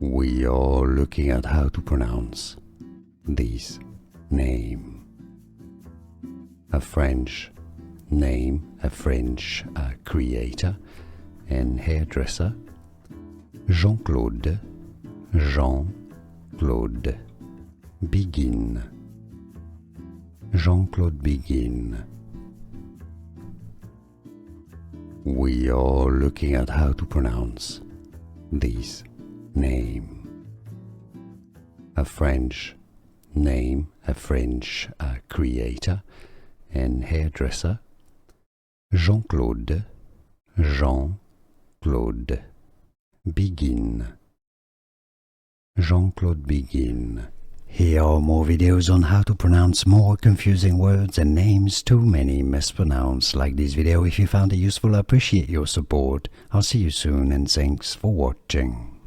We are looking at how to pronounce this name. A French name, a French creator and hairdresser, Jean-Claude Biguine. Jean-Claude Biguine. We are looking at how to pronounce this name. A French name, a French creator and hairdresser, Jean-Claude Biguine. Jean-Claude Biguine. Here are more videos on how to pronounce more confusing words and names too many mispronounced. Like this video if you found it useful. I appreciate your support. I'll see you soon and thanks for watching.